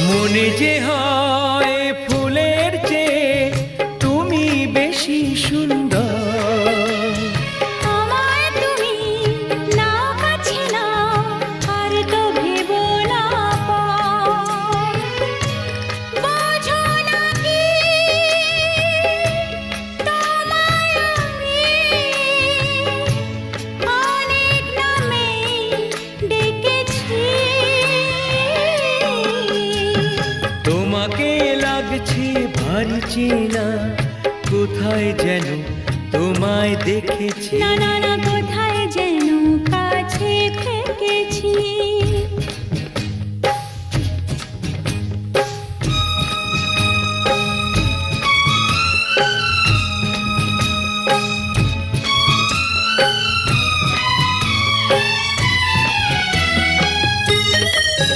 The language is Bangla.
মনে যে হয় ফুলের চেয়ে তুমি বেশি সুন্দর। আমায় তুমি নাও কাছে নাও, আর তো ভেবো না পর। বোঝো না কি তোমায় আমি অনেক নামে ডেকেছি। তোমাকে লাগছে ভারী চেনা, কোথায় যেন তোমায় দেখেছি। না না না, কোথায় যেন কাছে থেকেছি।